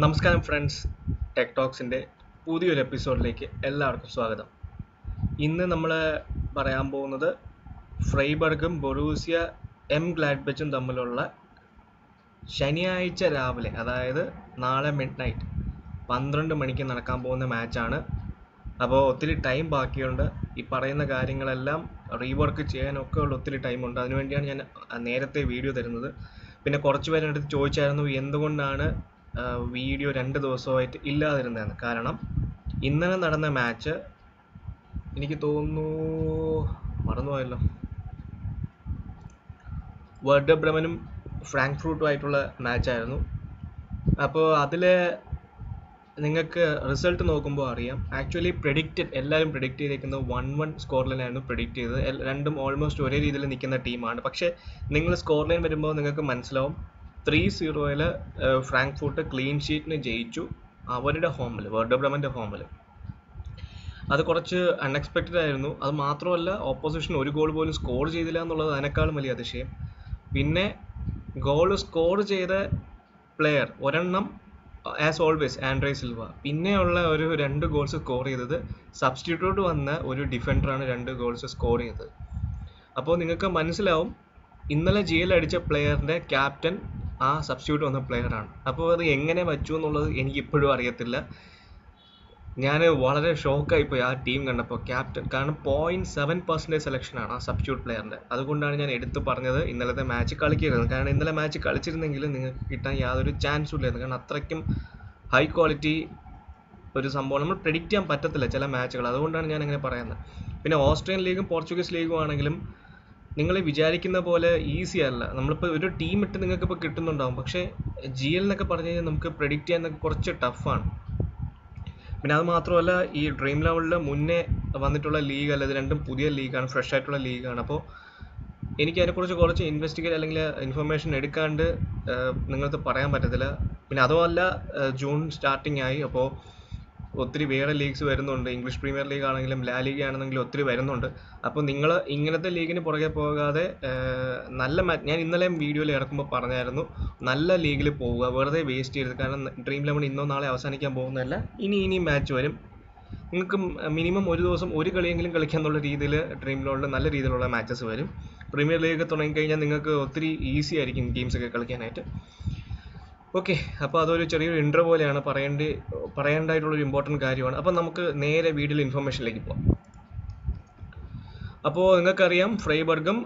നമസ്കാരം friends, tech ടോക്സിൻ്റെ പുതിയൊരു എപ്പിസോഡിലേക്ക് എല്ലാവർക്കും സ്വാഗതം. ഇന്ന് നമ്മൾ പറയാൻ പോകുന്നത് ഫ്രൈബർഗും ബൊറൂസിയ എം ഗ്ലാഡ്ബച്ചും തമ്മിലുള്ള ശനിയാഴ്ച രാവിലെ, അതായത് നാളെ മിഡ് നൈറ്റ് 12 മണിക്ക് നടക്കാൻ പോകുന്ന മാച്ചാണ്. അപ്പോൾ ഒത്തിരി ടൈം ബാക്കിയുണ്ട്. ഈ പറയുന്ന കാര്യങ്ങളെല്ലാം റീവർക്ക് ചെയ്യാനൊക്കെ ഉള്ള ഒത്തിരി ടൈമുണ്ട്. അതിനുവേണ്ടിയാണ് ഞാൻ നേരത്തെ വീഡിയോ തരുന്നത്. പിന്നെ കുറച്ച് പേരുടെ അടുത്ത് ചോദിച്ചായിരുന്നു എന്തുകൊണ്ടാണ് വീഡിയോ 2 ദിവസമായിട്ട് ഇല്ലാതിരുന്നതെന്ന്. കാരണം ഇന്നലെ നടന്ന മാച്ച് എനിക്ക് തോന്നുന്നു മറന്നുപോയല്ലോ, വേർഡർ ബ്രെമനും ഫ്രാങ്ക്ഫർട്ടും ആയിട്ടുള്ള മാച്ചായിരുന്നു. അപ്പോൾ അതിൽ നിങ്ങൾക്ക് റിസൾട്ട് നോക്കുമ്പോൾ അറിയാം, ആക്ച്വലി എല്ലാവരും പ്രെഡിക്റ്റ് ചെയ്തേക്കുന്നത് 1-1 സ്കോർ ലൈനായിരുന്നു പ്രെഡിക്റ്റ് ചെയ്തത്. രണ്ടും ഓൾമോസ്റ്റ് ഒരേ രീതിയിൽ നിൽക്കുന്ന ടീമാണ്. പക്ഷേ നിങ്ങൾ സ്കോർ ലൈൻ വരുമ്പോൾ നിങ്ങൾക്ക് മനസ്സിലാവും 3-0 ഫ്രാങ്ക്ഫർട്ട് ക്ലീൻ ഷീറ്റിന് ജയിച്ചു അവരുടെ ഹോമിൽ, വേർഡർ ബ്രെമൻ്റെ ഹോമിൽ. അത് കുറച്ച് അൺഎക്സ്പെക്റ്റഡ് ആയിരുന്നു. അത് മാത്രമല്ല, ഓപ്പോസിഷൻ ഒരു ഗോൾ പോലും സ്കോർ ചെയ്തില്ല എന്നുള്ളത് അതിനേക്കാളും വലിയ അതിശയം. പിന്നെ ഗോൾ സ്കോർ ചെയ്ത പ്ലെയർ ഒരെണ്ണം ആസ് ഓൾവേസ് ആൻഡ്രേ സിൽവ. പിന്നെയുള്ള ഒരു 2 ഗോൾസ് സ്കോർ ചെയ്തത് സബ്സ്റ്റിറ്റ്യൂട്ട് വന്ന ഒരു ഡിഫൻഡറാണ് 2 ഗോൾസ് സ്കോർ ചെയ്തത്. അപ്പോൾ നിങ്ങൾക്ക് മനസ്സിലാവും ഇന്നലെ GL അടിച്ച പ്ലെയറിൻ്റെ ക്യാപ്റ്റൻ ആ സബ്സ്റ്റിറ്റ്യൂട്ട് വന്ന പ്ലെയറാണ്. അപ്പോൾ അത് എങ്ങനെ വച്ചു എന്നുള്ളത് എനിക്കിപ്പോഴും അറിയത്തില്ല. ഞാൻ വളരെ ഷോക്കായിപ്പോയി ആ ടീം കണ്ടപ്പോൾ. ക്യാപ്റ്റൻ, കാരണം 0.7% സെലക്ഷനാണ് ആ സബ്സ്റ്റിറ്റ്യൂട്ട് പ്ലെയറിൻ്റെ. അതുകൊണ്ടാണ് ഞാൻ എടുത്തു പറഞ്ഞത് ഇന്നലത്തെ മാച്ച് കളിക്കരുത്. കാരണം ഇന്നലെ മാച്ച് കളിച്ചിരുന്നെങ്കിൽ നിങ്ങൾക്ക് കിട്ടാൻ യാതൊരു ചാൻസും ഇല്ലായിരുന്നു. കാരണം അത്രയ്ക്കും ഹൈ ക്വാളിറ്റി ഒരു സംഭവം നമ്മൾ പ്രെഡിക്റ്റ് ചെയ്യാൻ പറ്റത്തില്ല ചില മാച്ചുകൾ. അതുകൊണ്ടാണ് ഞാൻ അങ്ങനെ പറയുന്നത്. പിന്നെ ഓസ്ട്രിയൻ ലീഗും പോർച്ചുഗീസ് ലീഗും ആണെങ്കിലും നിങ്ങൾ വിചാരിക്കുന്ന പോലെ ഈസി അല്ല. നമ്മളിപ്പോൾ ഒരു ടീം ഇട്ട് നിങ്ങൾക്കിപ്പോൾ കിട്ടുന്നുണ്ടാവും, പക്ഷേ GL എന്നൊക്കെ പറഞ്ഞു കഴിഞ്ഞാൽ നമുക്ക് പ്രെഡിക്റ്റ് ചെയ്യാൻ കുറച്ച് ടഫാണ്. പിന്നെ അത് മാത്രമല്ല, ഈ ഡ്രീം ലെവലിൽ മുന്നേ വന്നിട്ടുള്ള ലീഗ് അല്ല, ഇത് രണ്ടും പുതിയ ലീഗാണ്, ഫ്രഷ് ആയിട്ടുള്ള ലീഗാണ്. അപ്പോൾ എനിക്ക് അതിനെക്കുറിച്ച് കുറച്ച് ഇൻവെസ്റ്റിഗേറ്റ് അല്ലെങ്കിൽ ഇൻഫർമേഷൻ എടുക്കാണ്ട് നിങ്ങൾക്ക് പറയാൻ പറ്റത്തില്ല. പിന്നെ അതുമല്ല, ജൂൺ സ്റ്റാർട്ടിങ് ആയി. അപ്പോൾ ഒത്തിരി വേറെ ലീഗ്സ് വരുന്നുണ്ട്. ഇംഗ്ലീഷ് പ്രീമിയർ ലീഗ് ആണെങ്കിലും ലാ ലീഗ് ആണെന്നെങ്കിലും ഒത്തിരി വരുന്നുണ്ട്. അപ്പോൾ നിങ്ങൾ ഇങ്ങനത്തെ ലീഗിന് പുറകെ പോകാതെ ഞാൻ ഇന്നലെ വീഡിയോയിൽ ഇറക്കുമ്പോൾ പറഞ്ഞായിരുന്നു, നല്ല ലീഗിൽ പോവുക, വെറുതെ വേസ്റ്റ് ചെയ്യരുത്. കാരണം ഡ്രീം 11 ഇന്നോ നാളെ അവസാനിക്കാൻ പോകുന്നതല്ല, ഇനി മാച്ച് വരും. നിങ്ങൾക്ക് മിനിമം ഒരു ദിവസം ഒരു കളിയെങ്കിലും കളിക്കാന്നുള്ള രീതിയിൽ ഡ്രീം 11 നല്ല രീതിയിലുള്ള മാച്ചസ് വരും. പ്രീമിയർ ലീഗ് തുടങ്ങിക്കഴിഞ്ഞാൽ നിങ്ങൾക്ക് ഒത്തിരി ഈസി ആയിരിക്കും ഗെയിംസൊക്കെ കളിക്കാനായിട്ട്. ഓക്കെ, അപ്പോൾ അതൊരു ചെറിയൊരു ഇൻട്രോ പോലെയാണ്, പറയേണ്ടതായിട്ടുള്ളൊരു ഇമ്പോർട്ടൻറ്റ് കാര്യമാണ്. അപ്പോൾ നമുക്ക് നേരെ വീഡിയോയിൽ ഇൻഫർമേഷനിലേക്ക് പോകാം. അപ്പോൾ നിങ്ങൾക്കറിയാം, ഫ്രൈബർഗും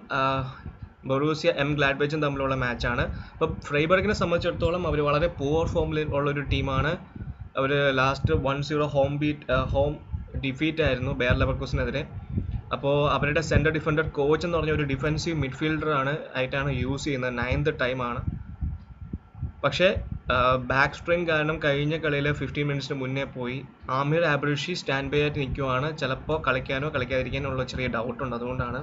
ബൊറൂസിയ എം ഗ്ലാഡ്ബച്ചും തമ്മിലുള്ള മാച്ചാണ്. അപ്പോൾ ഫ്രൈബർഗിനെ സംബന്ധിച്ചിടത്തോളം അവർ വളരെ പുവർ ഫോമിൽ ഉള്ളൊരു ടീമാണ്. അവർ ലാസ്റ്റ് 1-0 ഹോം ഡിഫീറ്റ് ആയിരുന്നു ബെയർ ലെവർകുസനെതിരെ. അപ്പോൾ അവരുടെ സെൻറ്റർ ഡിഫൻഡർ കോച്ച് എന്ന് പറഞ്ഞ ഒരു ഡിഫൻസീവ് മിഡ്ഫീൽഡറാണ് ആയിട്ടാണ് യൂസ് ചെയ്യുന്നത്. 9th ടൈമാണ്. പക്ഷേ ബാക്ക് സ്ട്രെയിൻ കാരണം കഴിഞ്ഞ കളിയിൽ 15 മിനിറ്റ്സിന് മുന്നേ പോയി. ആമിർ അബ്രിഷി സ്റ്റാൻഡ് ബൈ ആയിട്ട് നിൽക്കുവാണ്. ചിലപ്പോൾ കളിക്കാനോ കളിക്കാതിരിക്കാനോ ഉള്ള ചെറിയ ഡൗട്ടുണ്ട്, അതുകൊണ്ടാണ്.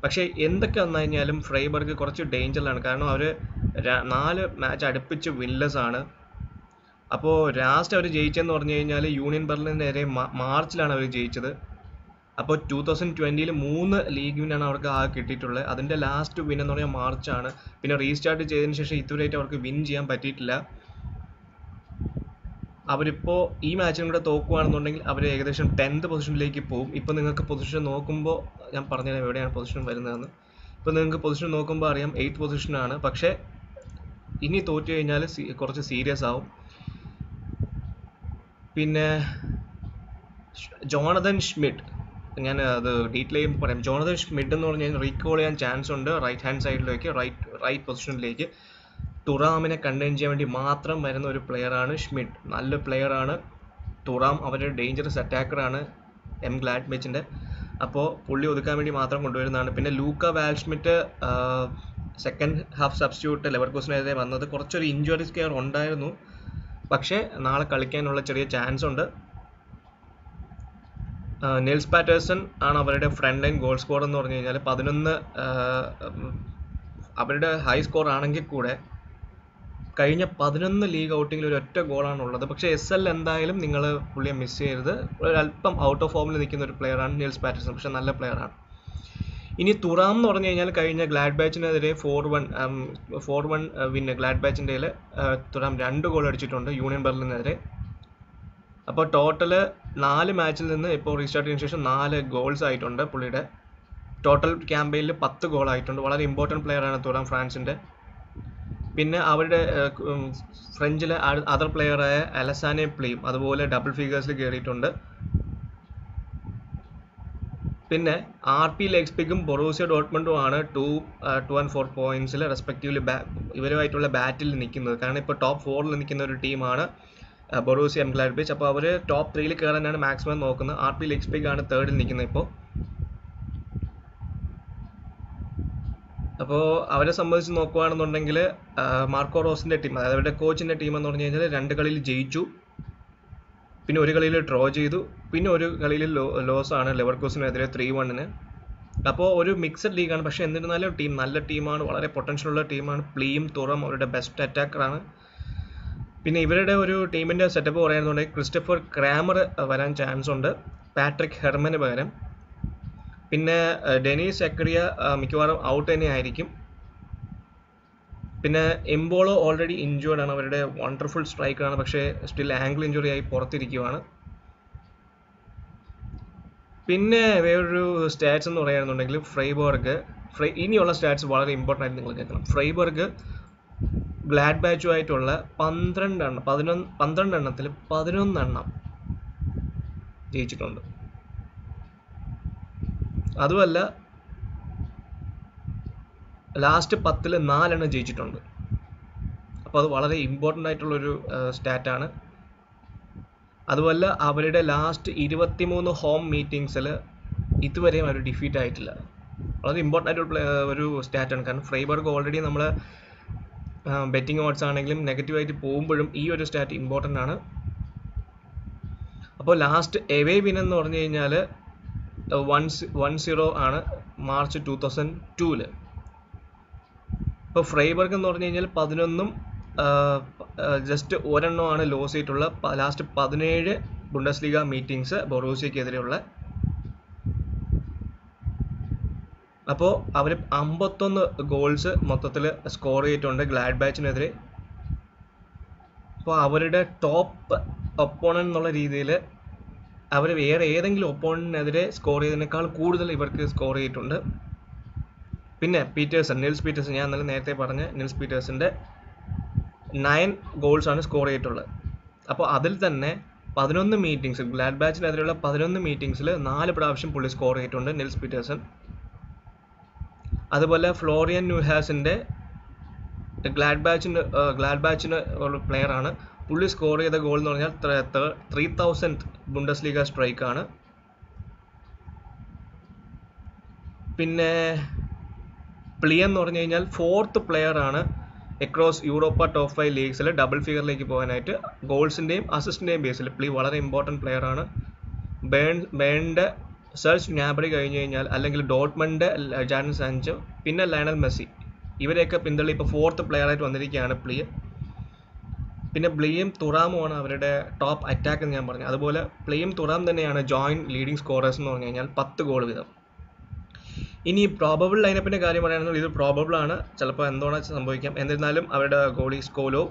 പക്ഷേ എന്തൊക്കെ വന്നു കഴിഞ്ഞാലും ഫ്രൈബർഗ് കുറച്ച് ഡേഞ്ചറിലാണ്. കാരണം അവർ 4 മാച്ച് അടുപ്പിച്ച് വിൻലെസ് ആണ്. അപ്പോൾ ലാസ്റ്റ് അവർ ജയിച്ചതെന്ന് പറഞ്ഞു കഴിഞ്ഞാൽ യൂണിയൻ ബെർലിനെതിരെ മാർച്ചിലാണ് അവർ ജയിച്ചത്. അപ്പോൾ 2020 3 ലീഗ് വിന്നാണ് അവർക്ക് ആകെ കിട്ടിയിട്ടുള്ളത്. അതിൻ്റെ ലാസ്റ്റ് വിൻ എന്ന് പറഞ്ഞാൽ മാർച്ചാണ്. പിന്നെ റീസ്റ്റാർട്ട് ചെയ്തതിന് ശേഷം ഇതുവരെയായിട്ട് അവർക്ക് വിൻ ചെയ്യാൻ പറ്റിയിട്ടില്ല. അവരിപ്പോൾ ഈ മാച്ചിനും കൂടെ തോക്കുകയാണെന്നുണ്ടെങ്കിൽ അവർ ഏകദേശം 10th പൊസിഷനിലേക്ക് പോകും. ഇപ്പോൾ നിങ്ങൾക്ക് പൊസിഷൻ നോക്കുമ്പോൾ ഞാൻ പറഞ്ഞുതരാം എവിടെയാണ് പൊസിഷൻ വരുന്നതെന്ന്. ഇപ്പോൾ നിങ്ങൾക്ക് പൊസിഷൻ നോക്കുമ്പോൾ അറിയാം 8th പൊസിഷനാണ്. പക്ഷേ ഇനി തോറ്റു കഴിഞ്ഞാൽ കുറച്ച് സീരിയസ് ആവും. പിന്നെ ജോണതൻ ഷ്മിഡ്, ഞാൻ അത് ഡീറ്റെയിൽ ചെയ്യുമ്പോൾ പറയാം. ജോണതൻ ഷ്മിഡ് എന്ന് പറഞ്ഞാൽ റീകോൾ ചെയ്യാൻ ചാൻസ് ഉണ്ട് റൈറ്റ് ഹാൻഡ് സൈഡിലേക്ക്, റൈറ്റ് പൊസിഷനിലേക്ക്. തുറാമിനെ കണ്ടെയ്ൻ ചെയ്യാൻ വേണ്ടി മാത്രം വരുന്ന ഒരു പ്ലെയറാണ് ഷ്മിഡ്. നല്ല പ്ലെയറാണ് തുറാം. അവരുടെ ഡേഞ്ചറസ് അറ്റാക്കറാണ് എം ഗ്ലാഡ്ബച്ചിൻ്റെ. അപ്പോൾ പുള്ളി ഒതുക്കാൻ വേണ്ടി മാത്രം കൊണ്ടുവരുന്നതാണ്. പിന്നെ ലൂക്ക വാൽഷ്മിറ്റ് സെക്കൻഡ് ഹാഫ് സബ്സ്റ്റിറ്റ്യൂട്ട് ലെവർകുസനെതിരെ വന്നത് കുറച്ചൊരു ഇഞ്ചുറി സ്കെയർ ഉണ്ടായിരുന്നു. പക്ഷേ നാളെ കളിക്കാനുള്ള ചെറിയ ചാൻസ് ഉണ്ട്. നെൽസ് പാറ്റേഴ്സൺ ആണ് അവരുടെ ഫ്രണ്ട് ലൈൻ ഗോൾ സ്കോർ എന്ന് പറഞ്ഞു കഴിഞ്ഞാൽ 11. അവരുടെ ഹൈ സ്കോർ ആണെങ്കിൽ കൂടെ കഴിഞ്ഞ 11 ലീഗ് ഔട്ടിങ്ങിൽ ഒരൊറ്റ ഗോളാണുള്ളത്. പക്ഷേ SL എന്തായാലും നിങ്ങൾ പുള്ളിയെ മിസ് ചെയ്യരുത്. ഒരല്പം ഔട്ട് ഓഫ് ഫോമിൽ നിൽക്കുന്ന ഒരു പ്ലെയറാണ് നെൽസ് പാറ്റേഴ്സൺ, പക്ഷേ നല്ല പ്ലെയറാണ്. ഇനി തുറാം എന്ന് പറഞ്ഞു കഴിഞ്ഞാൽ കഴിഞ്ഞ ഗ്ലാഡ് ബാച്ചിനെതിരെ 4-1 വിന്ന് ഗ്ലാഡ് ബാച്ചിൻ്റെ തുറാം 2 ഗോൾ അടിച്ചിട്ടുണ്ട് യൂണിയൻ ബെർലിനെതിരെ. അപ്പോൾ ടോട്ടൽ 4 മാച്ചിൽ നിന്ന് ഇപ്പോൾ റീസ്റ്റാർട്ട് ചെയ്തതിനു ശേഷം 4 ഗോൾസ് ആയിട്ടുണ്ട് പുള്ളിയുടെ. ടോട്ടൽ ക്യാമ്പയിനിൽ 10 ഗോൾ ആയിട്ടുണ്ട്. വളരെ ഇമ്പോർട്ടൻറ്റ് പ്ലെയറാണ് തുറാം ഫ്രാൻസിൻ്റെ. പിന്നെ അവരുടെ ഫ്രഞ്ചിലെ അതർ പ്ലെയറായ അലസാനെ പ്ലിയും അതുപോലെ ഡബിൾ ഫിഗേഴ്സിൽ കയറിയിട്ടുണ്ട്. പിന്നെ RP ലൈപ്സിഗും ബൊറൂസിയ ഡോർട്ട്മണ്ടുമാണ് 2 and 4 പോയിന്റ്സിൽ റെസ്പെക്റ്റീവ്ലി ഇവരുമായിട്ടുള്ള ബാറ്റിൽ നിൽക്കുന്നത്. കാരണം ഇപ്പോൾ ടോപ്പ് 4ൽ നിൽക്കുന്ന ഒരു ടീമാണ് ബൊറൂസിയ എംഗ്ലാഡ്ബാച്ച്. അപ്പോൾ അവർ ടോപ്പ് 3ൽ കയറാനാണ് മാക്സിമം നോക്കുന്നത്. RP ലൈപ്സിഗ് ആണ് 3rd നിൽക്കുന്നത് ഇപ്പോൾ. അപ്പോൾ അവരെ സംബന്ധിച്ച് നോക്കുകയാണെന്നുണ്ടെങ്കിൽ മാർക്കോ റോസിൻ്റെ ടീം, അതായത് അവരുടെ കോച്ചിൻ്റെ ടീം എന്ന് പറഞ്ഞു കഴിഞ്ഞാൽ 2 കളിയിൽ ജയിച്ചു, പിന്നെ 1 കളിയിൽ ഡ്രോ ചെയ്തു, പിന്നെ 1 കളിയിൽ ലോസ് ആണ് ലെവർകൂസനെതിരെ 3-1. അപ്പോൾ ഒരു മിക്സഡ് ലീഗാണ്. പക്ഷേ എന്നിരുന്നാലും ടീം നല്ല ടീമാണ്, വളരെ പൊട്ടൻഷ്യലുള്ള ടീമാണ്. പ്ലിയും തുറം അവരുടെ ബെസ്റ്റ് അറ്റാക്കറാണ്. പിന്നെ ഇവരുടെ ഒരു ടീമിൻ്റെ സെറ്റപ്പ് പറയുന്നുണ്ടെങ്കിൽ ക്രിസ്റ്റഫർ ക്രാമർ വരാൻ ചാൻസ് ഉണ്ട് പാട്രിക് ഹെർമന് പകരം. പിന്നെ ഡെനീസ് സക്കറിയ മിക്കവാറും ഔട്ട് തന്നെ ആയിരിക്കും. പിന്നെ എംബോളോ ഓൾറെഡി ഇഞ്ചുവേർഡ് ആണ്, അവരുടെ വണ്ടർഫുൾ സ്ട്രൈക്കറാണ്, പക്ഷേ സ്റ്റിൽ ആംഗിൾ ഇഞ്ചുറി ആയി പുറത്തിരിക്കുകയാണ്. പിന്നെ വേറൊരു സ്റ്റാറ്റ്സ് എന്ന് പറയുകയാണെന്നുണ്ടെങ്കിൽ ഫ്രൈബർഗ് ഇനിയുള്ള സ്റ്റാറ്റ്സ് വളരെ ഇമ്പോർട്ടൻ്റ് ആയിട്ട് നിങ്ങൾ കേൾക്കണം. ഫ്രൈബർഗ് ഗ്ലാഡ് ബാച്ചുമായിട്ടുള്ള 12 എണ്ണത്തിൽ 11 എണ്ണം ജയിച്ചിട്ടുണ്ട്. അതുമല്ല ലാസ്റ്റ് 10ൽ 4 എണ്ണം ജയിച്ചിട്ടുണ്ട്. അപ്പോൾ അത് വളരെ ഇമ്പോർട്ടൻ്റ് ആയിട്ടുള്ളൊരു സ്റ്റാറ്റാണ്. അതുമല്ല അവരുടെ ലാസ്റ്റ് 23 ഹോം മീറ്റിങ്സിൽ ഇതുവരെയും അവർ ഡിഫീറ്റ് ആയിട്ടില്ല. വളരെ ഇമ്പോർട്ടൻ്റ് ആയിട്ടുള്ള ഒരു സ്റ്റാറ്റാണ്. കാരണം ഫ്രൈബർഗ് ഓൾറെഡി നമ്മൾ ബെറ്റിംഗ് ഓഡ്സ് ആണെങ്കിലും നെഗറ്റീവായിട്ട് പോകുമ്പോഴും ഈ ഒരു സ്റ്റാറ്റ് ഇമ്പോർട്ടൻ്റ് ആണ്. അപ്പോൾ ലാസ്റ്റ് എവേ വിൻ എന്ന് പറഞ്ഞു കഴിഞ്ഞാൽ 1-0 ആണ് മാർച്ച് 2002. ഇപ്പോൾ ഫ്രൈബർഗ് എന്ന് പറഞ്ഞു കഴിഞ്ഞാൽ 11 ജസ്റ്റ് ഒരെണ്ണമാണ് ലോസ് ചെയ്തിട്ടുള്ള ലാസ്റ്റ് 17 ബുണ്ടസ്ലീഗ മീറ്റിങ്സ് ബൊറൂസിയക്കെതിരെയുള്ള. അപ്പോൾ അവർ 51 ഗോൾസ് മൊത്തത്തിൽ സ്കോർ ചെയ്തിട്ടുണ്ട് ഗ്ലാഡ് ബാച്ചിനെതിരെ. അപ്പോൾ അവരുടെ ടോപ്പ് ഒപ്പോണൻ്റ് എന്നുള്ള രീതിയിൽ അവർ വേറെ ഏതെങ്കിലും ഒപ്പോണൻറ്റിനെതിരെ സ്കോർ ചെയ്തതിനേക്കാൾ കൂടുതൽ ഇവർക്ക് സ്കോർ ചെയ്തിട്ടുണ്ട്. പിന്നെ നിൽസ് പീറ്റേഴ്സൺ, ഞാൻ നേരത്തെ പറഞ്ഞ നിൽസ് പീറ്റേഴ്സൻ്റെ 9 ഗോൾസാണ് സ്കോർ ചെയ്തിട്ടുള്ളത്. അപ്പോൾ അതിൽ തന്നെ 11 മീറ്റിങ്സ് ഗ്ലാഡ് ബാച്ചിനെതിരെയുള്ള 11 മീറ്റിങ്സിൽ 4 പ്രാവശ്യം പുള്ളി സ്കോർ ചെയ്തിട്ടുണ്ട് നിൽസ് പീറ്റേഴ്സൺ. അതുപോലെ ഫ്ലോറിയൻ ന്യൂഹാസിൻ്റെ ഗ്ലാഡ് ബാച്ചിന് ഒരു പ്ലെയറാണ്. പുള്ളി സ്കോർ ചെയ്ത ഗോൾ എന്ന് പറഞ്ഞാൽ 3000 ബുണ്ടസ്ലീഗ സ്ട്രൈക്കാണ്. പിന്നെ പ്ലിയ എന്ന് പറഞ്ഞു കഴിഞ്ഞാൽ 4th പ്ലെയറാണ് അക്രോസ് യൂറോപ്പ ടോപ്പ് 5 ലീഗ്സിൽ ഡബിൾ ഫിഗറിലേക്ക് പോകാനായിട്ട്. ഗോൾസിൻ്റെയും അസിസ്റ്റിൻ്റെയും ബേസിൽ പ്ലി വളരെ ഇമ്പോർട്ടൻറ്റ് പ്ലെയറാണ്. ബേണിൻ്റെ സെർജ് ഗ്നാബ്രി കഴിഞ്ഞ് കഴിഞ്ഞാൽ അല്ലെങ്കിൽ ഡോർട്ട്മണ്ട് ജാഡൻ സാൻചോ പിന്നെ ലയണൽ മെസ്സി ഇവരെയൊക്കെ പിന്തള്ളി ഇപ്പോൾ 4th പ്ലെയറായിട്ട് വന്നിരിക്കുകയാണ് പ്ലിയ. പിന്നെ ബ്ലിയും തുറാമുമാണ് അവരുടെ ടോപ്പ് അറ്റാക്ക് എന്ന് ഞാൻ പറഞ്ഞു. അതുപോലെ പ്ലിയും തുറാം തന്നെയാണ് ജോയിൻറ്റ് ലീഡിങ് സ്കോറേഴ്സ് എന്ന് പറഞ്ഞു കഴിഞ്ഞാൽ 10 ഗോൾ വീതം. ഇനി പ്രോബബിൾ ലൈനപ്പിൻ്റെ കാര്യം പറയുകയാണെങ്കിൽ ഇത് പ്രോബബിൾ ആണ്, ചിലപ്പോൾ എന്തോണ സംഭവിക്കാം. എന്നിരുന്നാലും അവരുടെ ഗോളി സ്കോലോ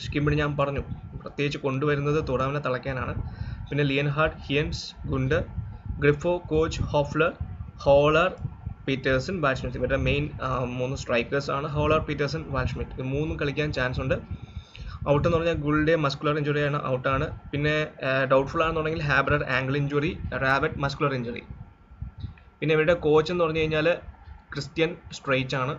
സ്കിംബിന് ഞാൻ പറഞ്ഞു പ്രത്യേകിച്ച് കൊണ്ടുവരുന്നത് തുറാമിനെ തളയ്ക്കാനാണ്. പിന്നെ ലിയൻഹാർഡ്, ഹിയൻസ്, ഗുണ്ടർ, ഗ്രിഫോ, കോച്ച്, ഹോഫ്ലർ, ഹോളർ, പീറ്റേഴ്സൺ, വാൽഷ്മിറ്റ് ഇവരുടെ മെയിൻ 3 സ്ട്രൈക്കേഴ്സാണ്. ഹോളർ, പീറ്റേഴ്സൺ, വാൽഷ്മിറ്റ് ഇത് 3 കളിക്കാൻ ചാൻസ് ഉണ്ട്. ഔട്ട് എന്ന് പറഞ്ഞാൽ ഗുൾഡേ മസ്കുലർ ഇഞ്ചുറിയാണ്, ഔട്ടാണ്. പിന്നെ ഡൗട്ട്ഫുൾ ആണെന്നുണ്ടെങ്കിൽ ഹാബ്രർ ആംഗിൾ ഇഞ്ചുറി, റാബറ്റ് മസ്കുലർ ഇഞ്ചുറി. പിന്നെ ഇവരുടെ കോച്ച് എന്ന് പറഞ്ഞു കഴിഞ്ഞാൽ ക്രിസ്ത്യൻ സ്ട്രൈറ്റ് ആണ്.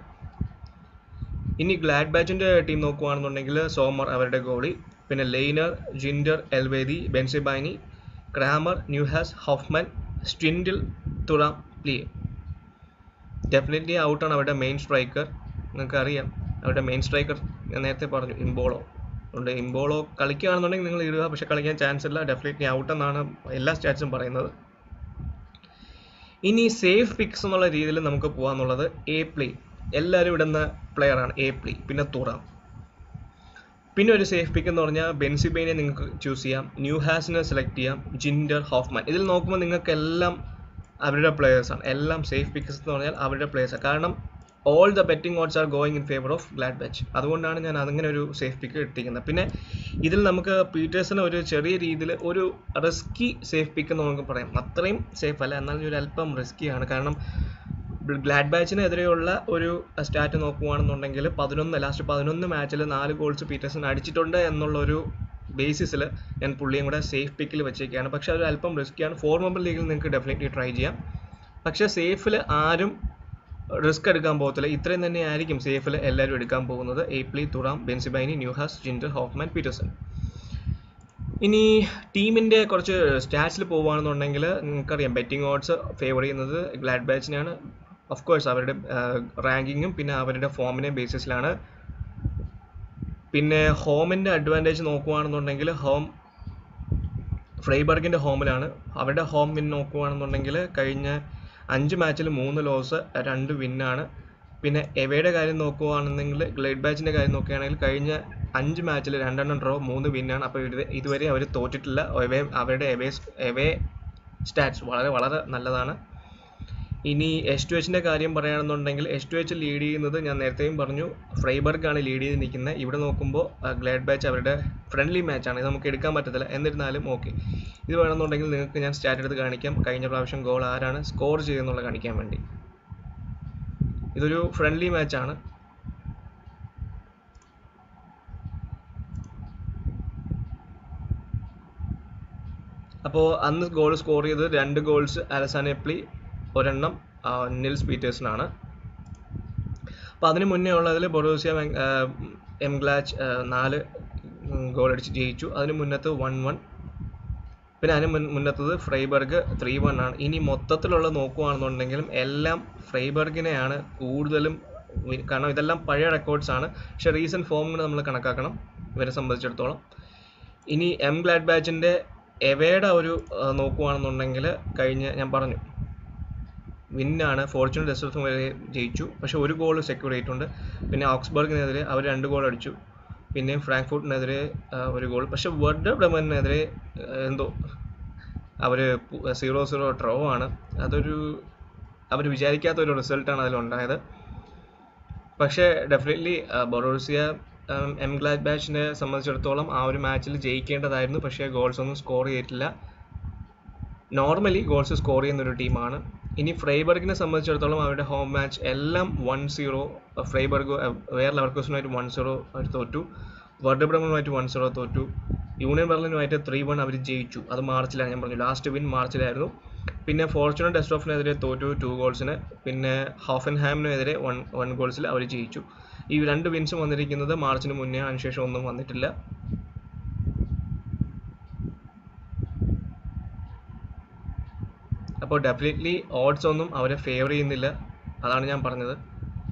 ഇനി ഗ്ലാഡ് ബാച്ചിൻ്റെ ടീം നോക്കുകയാണെന്നുണ്ടെങ്കിൽ സോമർ അവരുടെ ഗോളി, പിന്നെ ലെയ്നർ, gender, എൽവേദി, ബെൻസിബൈനി, Kramer, ന്യൂഹാസ്, Hoffman, സ്റ്റിൻഡിൽ, Thuram, പ്ലിയെ. Definitely ഔട്ടാണ് അവരുടെ മെയിൻ സ്ട്രൈക്കർ. നിങ്ങൾക്കറിയാം അവരുടെ മെയിൻ സ്ട്രൈക്കർ ഞാൻ നേരത്തെ പറഞ്ഞു ഇംബോളോ ഉണ്ട്. ഇംബോളോ കളിക്കുകയാണെന്നുണ്ടെങ്കിൽ നിങ്ങൾ ഇടുക, പക്ഷേ കളിക്കാൻ ചാൻസ് ഇല്ല, ഡെഫിനറ്റ്ലി ഔട്ടെന്നാണ് എല്ലാ സ്റ്റാറ്റ്സും പറയുന്നത്. ഇനി സേഫ് പിക്സ് എന്നുള്ള രീതിയിൽ നമുക്ക് പോകാമെന്നുള്ളത് പ്ലി എല്ലാവരും ഇടുന്ന പ്ലെയറാണ് പ്ലി, പിന്നെ തുറാം. പിന്നെ ഒരു സേഫ് പിക്ക് എന്ന് പറഞ്ഞാൽ ബെൻസിബൈനെ നിങ്ങൾക്ക് ചൂസ് ചെയ്യാം, ന്യൂഹാസിനെ സെലക്ട് ചെയ്യാം, ജിൻഡർ, ഹോഫ്മാൻ. ഇതിൽ നോക്കുമ്പോൾ നിങ്ങൾക്കെല്ലാം അവരുടെ പ്ലേയേഴ്സാണ്. എല്ലാം സേഫ് പിക്സ് എന്ന് പറഞ്ഞാൽ അവരുടെ പ്ലേയേഴ്സാണ്. കാരണം all the betting odds are going in favour of Gladbach. അതുകൊണ്ടാണ് ഞാൻ അങ്ങനെ ഒരു സേഫ് പിക്ക് ഇട്ടിരിക്കുന്നത്. പിന്നെ ഇതിൽ നമുക്ക് പീറ്റേഴ്സിന് ഒരു ചെറിയ രീതിയിൽ ഒരു റിസ്കി സേഫ് പിക്ക് എന്ന് നമുക്ക് പറയാം. അത്രയും സേഫ് അല്ല, എന്നാൽ ഒരു അല്പം റിസ്കിയാണ്. കാരണം ഗ്ലാഡ്ബാച്ചിനെതിരെയുള്ള ഒരു സ്റ്റാറ്റ് നോക്കുകയാണെന്നുണ്ടെങ്കിൽ ലാസ്റ്റ് 11 മാച്ചിൽ 4 ഗോൾസ് പീറ്റേഴ്സൺ അടിച്ചിട്ടുണ്ട് എന്നുള്ളൊരു ബേസിസിൽ ഞാൻ പുള്ളിയും കൂടെ സേഫ് പിക്കിൽ വെച്ചേക്കാണ്. പക്ഷേ അത് അല്പം റിസ്ക്കിയാണ്. 4 മെമ്പർ ലീഗിൽ നിങ്ങൾക്ക് ഡെഫിനറ്റ്ലി ട്രൈ ചെയ്യാം. പക്ഷേ സേഫിൽ ആരും റിസ്ക് എടുക്കാൻ പോകത്തില്ല. ഇത്രയും തന്നെ ആയിരിക്കും സേഫിൽ എല്ലാവരും എടുക്കാൻ പോകുന്നത്. ഏപ്ലി, തുറാം, ബെൻസിബൈനി, ന്യൂഹാസ്, ജിൻഡർ, ഹോഫ്മാൻ, പീറ്റേഴ്സൺ. ഇനി ടീമിൻ്റെ കുറച്ച് സ്റ്റാറ്റ്സിൽ പോവുകയാണെന്നുണ്ടെങ്കിൽ നിങ്ങൾക്കറിയാം ബെറ്റിംഗ് ഓഡ്സ് ഫേവർ ചെയ്യുന്നത് ഗ്ലാഡ്ബാച്ചിനാണ്. ഓഫ് കോഴ്സ് അവരുടെ റാങ്കിങ്ങും പിന്നെ അവരുടെ ഫോമിനെ ബേസിസിലാണ്. പിന്നെ ഹോമിൻ്റെ അഡ്വാൻറ്റേജ് നോക്കുകയാണെന്നുണ്ടെങ്കിൽ ഫ്രൈബർഗിൻ്റെ ഹോമിലാണ്. അവരുടെ ഹോം വിൻ നോക്കുകയാണെന്നുണ്ടെങ്കിൽ കഴിഞ്ഞ 5 മാച്ചിൽ 3 ലോസ് 2 വിന്നാണ്. പിന്നെ എവയുടെ കാര്യം നോക്കുകയാണെന്നെങ്കിൽ ഗ്ലാഡ്ബാച്ചിൻ്റെ കാര്യം നോക്കുകയാണെങ്കിൽ കഴിഞ്ഞ 5 മാച്ചിൽ 2 ഡ്രോ 3 വിന്നാണ്. അപ്പോൾ ഇതുവരെ അവർ തോറ്റിട്ടില്ല. അവരുടെ എവേ സ്റ്റാറ്റ്സ് വളരെ വളരെ നല്ലതാണ്. ഇനി S2Hൻ്റെ കാര്യം പറയുകയാണെന്നുണ്ടെങ്കിൽ S2H ലീഡ് ചെയ്യുന്നത് ഞാൻ നേരത്തെയും പറഞ്ഞു ഫ്രൈബർഗാണ് ലീഡ് ചെയ്ത് നിൽക്കുന്നത്. ഇവിടെ നോക്കുമ്പോൾ ഗ്ലാഡ്ബാച്ച് അവരുടെ ഫ്രണ്ട്ലി മാച്ചാണ്, ഇത് നമുക്ക് എടുക്കാൻ പറ്റത്തില്ല. എന്നിരുന്നാലും ഓക്കെ, ഇത് വേണമെന്നുണ്ടെങ്കിൽ നിങ്ങൾക്ക് ഞാൻ സ്റ്റാറ്റ് എടുത്ത് കാണിക്കാം. കഴിഞ്ഞ പ്രാവശ്യം ഗോൾ ആരാണ് സ്കോർ ചെയ്തെന്നുള്ളത് കാണിക്കാൻ വേണ്ടി. ഇതൊരു ഫ്രണ്ട്ലി മാച്ചാണ്. അപ്പോൾ അന്ന് ഗോൾ സ്കോർ ചെയ്തത് 2 ഗോൾസ് അലസാൻ എപ്ലി, ഒരെണ്ണം നിൽസ് പീറ്റേഴ്സനാണ്. അപ്പോൾ അതിന് മുന്നേ ഉള്ളതിൽ ബൊറൂസിയ എംഗ്ലാച്ച് 4 ഗോൾ അടിച്ച് ജയിച്ചു. അതിന് മുന്നത്ത് 1-1. പിന്നെ അതിന് മുന്നത്തത് ഫ്രൈബർഗ് 3-1 ആണ്. ഇനി മൊത്തത്തിലുള്ളത് നോക്കുകയാണെന്നുണ്ടെങ്കിലും എല്ലാം ഫ്രൈബർഗിനെയാണ് കൂടുതലും. കാരണം ഇതെല്ലാം പഴയ റെക്കോർഡ്സാണ്. പക്ഷേ റീസെൻറ്റ് ഫോമിന് നമ്മൾ കണക്കാക്കണം ഇവരെ സംബന്ധിച്ചിടത്തോളം. ഇനി ഗ്ലാഡ്ബാച്ചിൻ്റെ എവയുടെ ഒരു നോക്കുകയാണെന്നുണ്ടെങ്കിൽ കഴിഞ്ഞ ഞാൻ പറഞ്ഞു വിന്നാണ്. ഫോർച്യൂൺ ഡെസേർട്ടും വരെ ജയിച്ചു, പക്ഷേ 1 ഗോൾ സെക്യൂർ ചെയ്തിട്ടുണ്ട്. പിന്നെ ഓക്സ്ബർഗിനെതിരെ അവർ 2 ഗോൾ അടിച്ചു. പിന്നെ ഫ്രാങ്ക്ഫർട്ടിനെതിരെ 1 ഗോൾ. പക്ഷേ വെർഡർ ബ്രെമനെതിരെ എന്തോ അവർ 0-0 ഡ്രോ ആണ്. അവർ വിചാരിക്കാത്തൊരു റിസൾട്ടാണ് അതിലുണ്ടായത്. പക്ഷേ ഡെഫിനറ്റ്ലി ബൊറൂസിയ ഗ്ലാഡ്ബാച്ചിനെ സംബന്ധിച്ചിടത്തോളം ആ ഒരു മാച്ചിൽ ജയിക്കേണ്ടതായിരുന്നു. പക്ഷേ ഗോൾസ് ഒന്നും സ്കോർ ചെയ്തിട്ടില്ല. നോർമലി ഗോൾസ് സ്കോർ ചെയ്യുന്നൊരു ടീമാണ്. ഇനി ഫ്രൈബർഗിനെ സംബന്ധിച്ചിടത്തോളം അവരുടെ ഹോം മാച്ച് എല്ലാം 1-0. ഫ്രൈബർഗ് വേറെ ലെവർകൂസനുമായിട്ട് 1-0 അവർ തോറ്റു. വെർഡർ ബ്രെമനുമായിട്ട് 1-0 തോറ്റു. യൂണിയൻ ബെർലിനുമായിട്ട് 3-1 അവർ ജയിച്ചു. അത് മാർച്ചിലാണ്, ഞാൻ പറഞ്ഞു ലാസ്റ്റ് വിൻ മാർച്ചിലായിരുന്നു. പിന്നെ ഫോർച്യൂൺ ഡെസ്റ്റോഫിനെതിരെ തോറ്റു 2 ഗോൾസിന്. പിന്നെ ഹോഫൻഹാമിനെതിരെ 1 ഗോൾസിൽ അവർ ജയിച്ചു. ഈ 2 വിൻസും വന്നിരിക്കുന്നത് മാർച്ചിന് മുന്നേ, അതിനുശേഷം ഒന്നും വന്നിട്ടില്ല. അപ്പോൾ ഡെഫിനറ്റ്ലി ഓഡ്സ് ഒന്നും അവരെ ഫേവർ ചെയ്യുന്നില്ല, അതാണ് ഞാൻ പറഞ്ഞത്.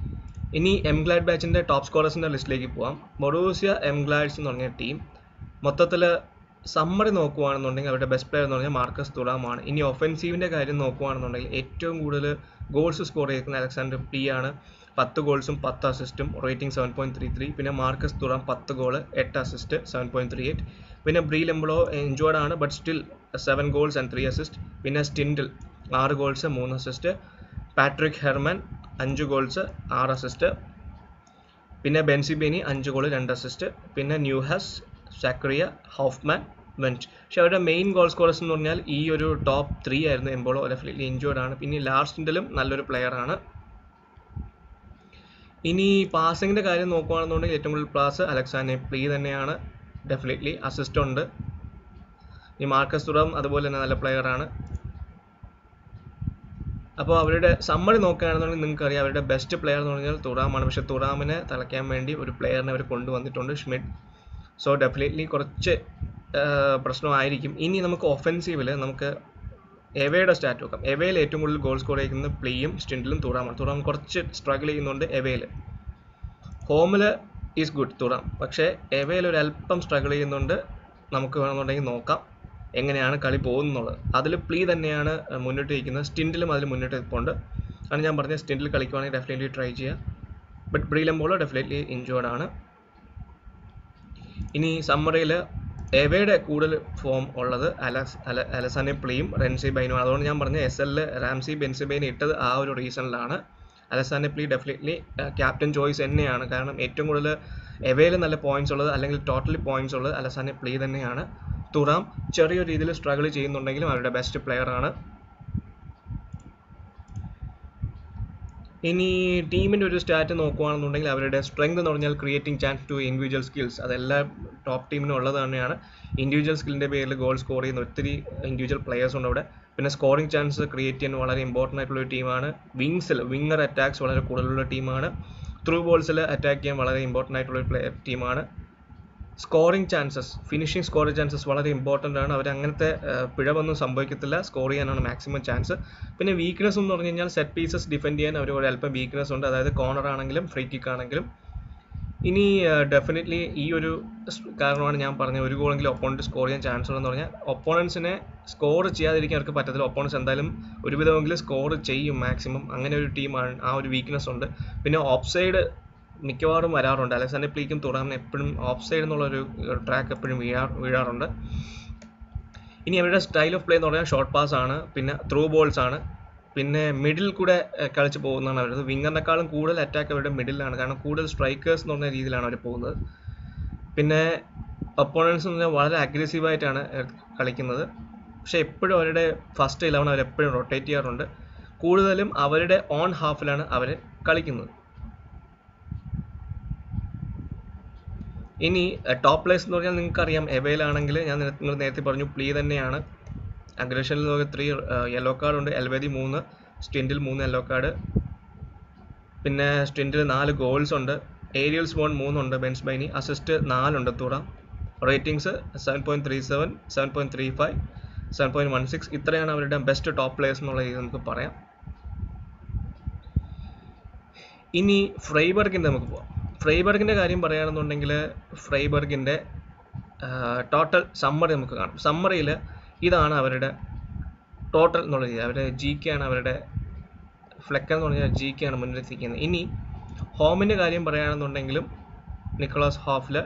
ഇനി ഗ്ലാഡ്ബാച്ചിൻ്റെ ടോപ്പ് സ്കോറേഴ്സിൻ്റെ ലിസ്റ്റിലേക്ക് പോകാം. ബൊറൂസിയ ഗ്ലാഡ്സ് എന്ന് പറഞ്ഞ ടീം മൊത്തത്തിൽ സമ്മറി നോക്കുകയാണെന്നുണ്ടെങ്കിൽ അവരുടെ ബെസ്റ്റ് പ്ലെയർ എന്ന് പറഞ്ഞാൽ മാർക്കസ് തുറാമാണ്. ഇനി ഒഫൻസീവിൻ്റെ കാര്യം നോക്കുകയാണെന്നുണ്ടെങ്കിൽ ഏറ്റവും കൂടുതൽ ഗോൾസ് സ്കോർ ചെയ്തിരിക്കുന്ന അലക്സാണ്ടർ പ്ലീ ആണ്. 10 ഗോൾസും 10 അസിസ്റ്റും, റേറ്റിംഗ് 7.33. പിന്നെ മാർക്കസ് തുറാം 10 ഗോൾ 8 അസിസ്റ്റ് 7.38. പിന്നെ ബ്രീലെംബ്ലോ ഇൻജോർഡ് ആണ്, but still 7 goals and 3 assist. പിന്നെ Stindl 6 goals 3 assist. Patrick Herrmann 5 goals 6 assist. പിന്നെ ബെൻസിബേനി 5 ഗോൾ 2 അസിസ്റ്റ്. പിന്നെ ന്യൂഹാസ്, സാക്രിയ, ഹോഫ്മാൻ, വെൻറ്റ്. പക്ഷെ അവരുടെ മെയിൻ ഗോൾ സ്കോറേഴ്സ് എന്ന് പറഞ്ഞാൽ ഈ ഒരു ടോപ്പ് 3 ആയിരുന്നു. എംബോളോ ഡെഫിനറ്റ്ലി ഇൻജോർഡ് ആണ്. പിന്നെ ലാർസ്റ്റിൻഡിലും നല്ലൊരു പ്ലെയർ ആണ്. ഇനി പാസിങ്ങിൻ്റെ കാര്യം നോക്കുകയാണെന്നുണ്ടെങ്കിൽ ഏറ്റവും കൂടുതൽ പാസ് അലക്സാണ്ടർ പ്ലീ തന്നെയാണ്. ഡെഫിനറ്റ്ലി അസിസ്റ്റ് ഉണ്ട്. ഈ മാർക്കസ് തുറാം അതുപോലെ തന്നെ നല്ല പ്ലെയർ ആണ്. അപ്പോൾ അവരുടെ സമ്മറി നോക്കുകയാണെന്നുണ്ടെങ്കിൽ നിങ്ങൾക്കറിയാം അവരുടെ ബെസ്റ്റ് പ്ലെയർ എന്ന് പറഞ്ഞാൽ തുറാമാണ്. പക്ഷേ തുറാമിനെ തളയ്ക്കാൻ വേണ്ടി ഒരു പ്ലെയറിനെ അവർ കൊണ്ടുവന്നിട്ടുണ്ട്, ഷ്മിഡ്. സോ ഡെഫിനറ്റ്ലി കുറച്ച് പ്രശ്നമായിരിക്കും. ഇനി നമുക്ക് ഒഫൻസീവിൽ നമുക്ക് എവയുടെ സ്റ്റാറ്റ് നോക്കാം. എവയിൽ ഏറ്റവും കൂടുതൽ ഗോൾ സ്കോർ ചെയ്യുന്നത് പ്ലീയും സ്റ്റിൻഡിലും തുറാമാണ്. തുറാം കുറച്ച് സ്ട്രഗിൾ ചെയ്യുന്നുണ്ട് എവയിൽ. ഹോമിൽ ഈസ് ഗുഡ് തുറാം, പക്ഷേ എവയിൽ ഒരു അല്പം സ്ട്രഗിൾ ചെയ്യുന്നുണ്ട്. നമുക്ക് വേണമെന്നുണ്ടെങ്കിൽ നോക്കാം എങ്ങനെയാണ് കളി പോകുന്നുള്ളത്. അതിൽ പ്ലീ തന്നെയാണ് മുന്നോട്ട് ഇരിക്കുന്നത്. സ്റ്റിൻഡിലും അതിൽ മുന്നോട്ട് നിൽപ്പുണ്ട്. ആണ് ഞാൻ പറഞ്ഞത്, സ്റ്റിൻഡിൽ കളിക്കുവാണെങ്കിൽ ഡെഫിനറ്റ്ലി ട്രൈ ചെയ്യുക. ബട്ട് ബ്രീലെംബോളോ ഡെഫിനറ്റ്ലി ഇൻജോർഡ് ആണ്. ഇനി സമ്മറിയിൽ എവയുടെ കൂടുതൽ ഫോം ഉള്ളത് അലസാനെ പ്ലിയും റെൻസി ബൈനും. അതുകൊണ്ട് ഞാൻ പറഞ്ഞ SL റാംസി ബെൻസിബൈനെ ഇട്ടത് ആ ഒരു റീസണിലാണ്. അലസാനെ പ്ലി ഡെഫിനറ്റ്ലി ക്യാപ്റ്റൻ ചോയ്സ് തന്നെയാണ്. കാരണം ഏറ്റവും കൂടുതൽ എവയിൽ നല്ല പോയിന്റ്സ് ഉള്ളത് അല്ലെങ്കിൽ ടോട്ടലി പോയിന്റ്സ് ഉള്ളത് അലസാനെ പ്ലി തന്നെയാണ്. തുറാം ചെറിയൊരു രീതിയിൽ സ്ട്രഗിൾ ചെയ്യുന്നുണ്ടെങ്കിലും അവരുടെ ബെസ്റ്റ് പ്ലെയർ ആണ്. ഇനി ടീമിൻ്റെ ഒരു സ്റ്റാറ്റ് നോക്കുകയാണെന്നുണ്ടെങ്കിൽ അവരുടെ സ്ട്രെങ്ത് എന്ന് പറഞ്ഞാൽ creating chance to individual skills. അതെല്ലാം ടോപ്പ് ടീമിനും ഉള്ളത് തന്നെയാണ്. ഇൻഡിവിജ്വൽ സ്കില്ലിൻ്റെ പേരിൽ ഗോൾ സ്കോർ ചെയ്യുന്ന ഒത്തിരി ഇൻഡിവിജ്വൽ പ്ലെയേഴ്സ് ഉണ്ട് അവിടെ. പിന്നെ സ്കോറിംഗ് ചാൻസ് ക്രിയേറ്റ് ചെയ്യാൻ വളരെ ഇമ്പോർട്ടൻ്റ് ആയിട്ടുള്ള ഒരു ടീമാണ്. വിങ്ങർ അറ്റാക്സ് വളരെ കൂടുതലുള്ള ടീമാണ്. ത്രൂ ബോൾസിൽ അറ്റാക്ക് ചെയ്യാൻ വളരെ ഇമ്പോർട്ടൻ്റ് ആയിട്ടുള്ള ഒരു ടീമാണ്. Scoring chances, finishing scoring chances വളരെ ഇമ്പോർട്ടൻ്റ് ആണ്. അവർ അങ്ങനത്തെ പിഴവൊന്നും സംഭവിക്കത്തില്ല, സ്കോർ ചെയ്യാനാണ് മാക്സിമം ചാൻസ്. പിന്നെ വീക്ക്നെസ് എന്ന് പറഞ്ഞു കഴിഞ്ഞാൽ സെറ്റ് പീസസ് ഡിഫെൻഡ് ചെയ്യാൻ അവർ ഒരു അല്പം വീക്ക്നെസ് ഉണ്ട്, അതായത് കോർണർ ആണെങ്കിലും ഫ്രീ കിക്ക് ആണെങ്കിലും. ഇനി ഡെഫിനറ്റ്ലി ഈ ഒരു കാരണമാണ് ഞാൻ പറഞ്ഞത് ഒരു ഗോളെങ്കിലും ഒപ്പോണൻറ്റ് സ്കോർ ചെയ്യാൻ ചാൻസ് ഉണ്ടെന്ന് പറഞ്ഞാൽ ഒപ്പോണൻസിനെ സ്കോർ ചെയ്യാതിരിക്കാൻ അവർക്ക് പറ്റത്തില്ല. ഒപ്പോണൻസ് എന്തായാലും ഒരുവിധമെങ്കിലും സ്കോർ ചെയ്യും മാക്സിമം. അങ്ങനെ ഒരു ടീമാണ്, ആ ഒരു വീക്ക്നെസ് ഉണ്ട്. പിന്നെ ഓഫ് സൈഡ് മിക്കവാറും വരാറുണ്ട്. അലക്സാണ്ടർ പ്ലീക്കും തുറാമിനും എപ്പോഴും ഓഫ് സൈഡ് എന്നുള്ളൊരു ട്രാക്ക് എപ്പോഴും വീഴാറുണ്ട്. ഇനി അവരുടെ സ്റ്റൈൽ ഓഫ് പ്ലേ എന്ന് പറഞ്ഞാൽ ഷോർട്ട് പാസ് ആണ്, പിന്നെ ത്രൂ ബോൾസ് ആണ്, പിന്നെ മിഡിൽ കൂടെ കളിച്ച് പോകുന്നതാണ് അവരത്. വിങ്ങറിനേക്കാളും കൂടുതൽ അറ്റാക്ക് അവരുടെ മിഡിലാണ്, കാരണം കൂടുതൽ സ്ട്രൈക്കേഴ്സ് എന്ന് പറഞ്ഞ രീതിയിലാണ് അവർ പോകുന്നത്. പിന്നെ ഒപ്പോണൻസ് എന്ന് പറഞ്ഞാൽ വളരെ അഗ്രസീവായിട്ടാണ് കളിക്കുന്നത്. പക്ഷെ എപ്പോഴും അവരുടെ ഫസ്റ്റ് 11 അവരെപ്പോഴും റൊട്ടേറ്റ് ചെയ്യാറുണ്ട്. കൂടുതലും അവരുടെ ഓൺ ഹാഫിലാണ് അവർ കളിക്കുന്നത്. ഇനി ടോപ്പ് പ്ലേസ് എന്ന് പറഞ്ഞാൽ നിങ്ങൾക്കറിയാം, എവയിലാണെങ്കിൽ നിങ്ങൾ നേരത്തെ പറഞ്ഞു പ്ലീ തന്നെയാണ്. അഗ്രഷനിൽ നോക്കി 3 യെല്ലോ കാർഡ് ഉണ്ട്, എൽവേദി 3, സ്റ്റിൻഡിൽ 3 യെല്ലോ കാർഡ്, പിന്നെ സ്റ്റിൻഡിൽ 4 ഗോൾസ് ഉണ്ട്, ഏരിയൽസ് 3 ഉണ്ട്, ബെൻസ് ബൈനി അസിസ്റ്റ് 4 ഉണ്ട്, തുറാം. റേറ്റിംഗ്സ് 7.37, 7.35, 7.16. ഇത്രയാണ് അവരുടെ ബെസ്റ്റ് ടോപ്പ് പ്ലേയേഴ്സ് എന്നുള്ള രീതി നമുക്ക് പറയാം. ഇനി ഫ്രൈബർഗിൻ്റെ നമുക്ക് പോവാം. ഫ്രൈബർഗിൻ്റെ കാര്യം പറയുകയാണെന്നുണ്ടെങ്കിൽ ഫ്രൈബർഗിൻ്റെ ടോട്ടൽ സമ്മറി നമുക്ക് കാണാം. സമ്മറിയിൽ ഇതാണ് അവരുടെ ടോട്ടൽ എന്നുള്ള രീതി. അവരുടെ GK ആണ്, അവരുടെ ഫ്ലെക്കർ എന്ന് പറഞ്ഞാൽ GK ആണ് മുന്നിലെത്തിക്കുന്നത്. ഇനി ഹോമിൻ്റെ കാര്യം പറയുകയാണെന്നുണ്ടെങ്കിലും നിക്കോളാസ് ഹാഫ്ല്,